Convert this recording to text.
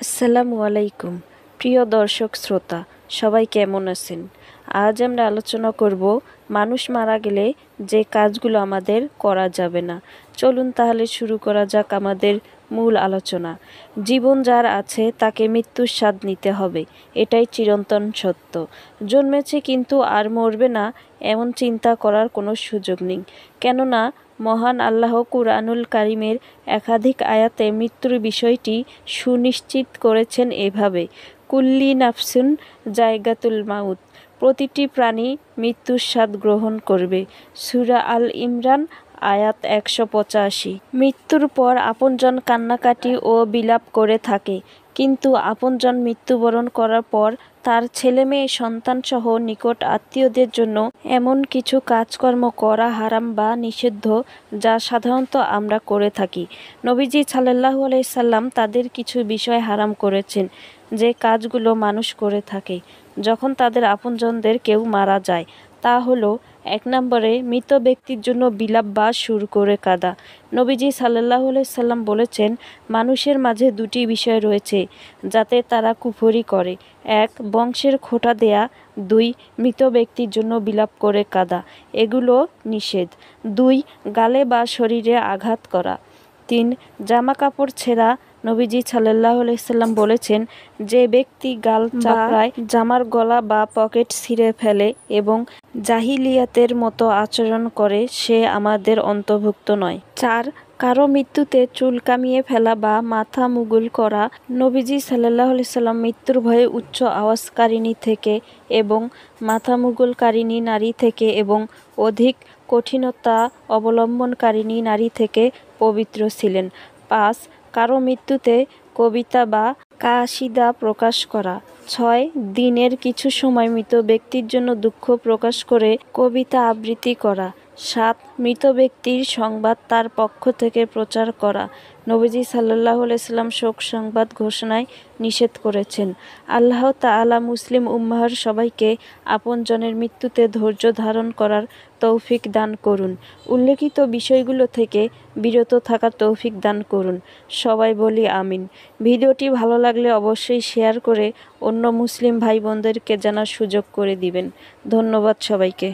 আসসালামু আলাইকুম। প্রিয় দর্শক শ্রোতা, সবাই কেমন আছেন? আজ আমরা আলোচনা করব মানুষ মারা গেলে যে কাজগুলো আমাদের করা যাবে না। চলুন তাহলে শুরু করা যাক আমাদের মূল আলোচনা। জীবন যার আছে তাকে মৃত্যুর স্বাদ নিতে হবে, এটাই চিরন্তন সত্য। জন্মেছে কিন্তু আর মরবে না, এমন চিন্তা করার কোনো সুযোগ নেই। কেননা মহান আল্লাহ কুরআনুল কারীমের একাধিক আয়াতে মৃত্যুর বিষয়টি সুনিশ্চিত করেছেন এভাবে: কুল্লি নাফসুন জায়গাতুল মাউত, প্রতিটি প্রাণী মৃত্যুর স্বাদ গ্রহণ করবে। সূরা আল ইমরান আয়াত ১৮৫। মৃত্যুর পর আপনজন কান্নাকাটি ও বিলাপ করে থাকে, কিন্তু আপনজন মৃত্যুবরণ করার পর তার ছেলেমেয়ে সন্তানসহ নিকট আত্মীয়দের জন্য এমন কিছু কাজকর্ম করা হারাম বা নিষিদ্ধ, যা সাধারণত আমরা করে থাকি। নবীজি সাল্লাল্লাহু আলাইহি সাল্লাম তাদের কিছু বিষয় হারাম করেছেন, যে কাজগুলো মানুষ করে থাকে যখন তাদের আপনজনদের কেউ মারা যায়। তা হলো, ১ নম্বরে মৃত ব্যক্তির জন্য বিলাপ বা সুর করে কাঁদা। নবীজি সাল্লাল্লাহু আলাইহি সাল্লাম বলেছেন, মানুষের মাঝে দুটি বিষয় রয়েছে যাতে তারা কুফরি করে: ১. বংশের খোঁটা দেয়া, ২. মৃত ব্যক্তির জন্য বিলাপ করে কাঁদা। এগুলো নিষেধ। ২. গালে বা শরীরে আঘাত করা। ৩. জামা কাপড় ছেঁড়া। নবীজি সাল্লাল্লাহু আলাইহি সাল্লাম বলেছেন, যে ব্যক্তি গাল চাপড়ায়, জামার গলা বা পকেট ছিঁড়ে ফেলে এবং জাহিলিয়াতের মতো আচরণ করে, সে আমাদের অন্তর্ভুক্ত নয়। ৪. কারো মৃত্যুতে চুল কামিয়ে ফেলা বা মাথা মুগুল করা। নবীজি সাল্লাল্লাহু আলাইহি সাল্লাম মৃত্যুর ভয়ে উচ্চ আওয়াজকারিণী থেকে এবং মাথা মুগুলকারিণী নারী থেকে এবং অধিক কঠিনতা অবলম্বনকারিণী নারী থেকে পবিত্র ছিলেন। ৫. কারো মৃত্যুতে কবিতা বা কাসিদা প্রকাশ করা। ৬. দিনের কিছু সময় মৃত ব্যক্তির জন্য দুঃখ প্রকাশ করে কবিতা আবৃত্তি করা। ৭. মৃত ব্যক্তির সংবাদ তার পক্ষ থেকে প্রচার করা। নবীজি সাল্লাল্লাহু আলাইহি সাল্লাম শোক সংবাদ ঘোষণায় নিষেধ করেছেন। আল্লাহ তাআলা মুসলিম উম্মাহর সবাইকে আপনজনের মৃত্যুতে ধৈর্য ধারণ করার তৌফিক দান করুন। উল্লেখিত বিষয়গুলো থেকে বিরত থাকার তৌফিক দান করুন। সবাই বলি আমিন। ভিডিওটি ভালো লাগলে অবশ্যই শেয়ার করে অন্য মুসলিম ভাই বোনদেরকে জানার সুযোগ করে দিবেন। ধন্যবাদ সবাইকে।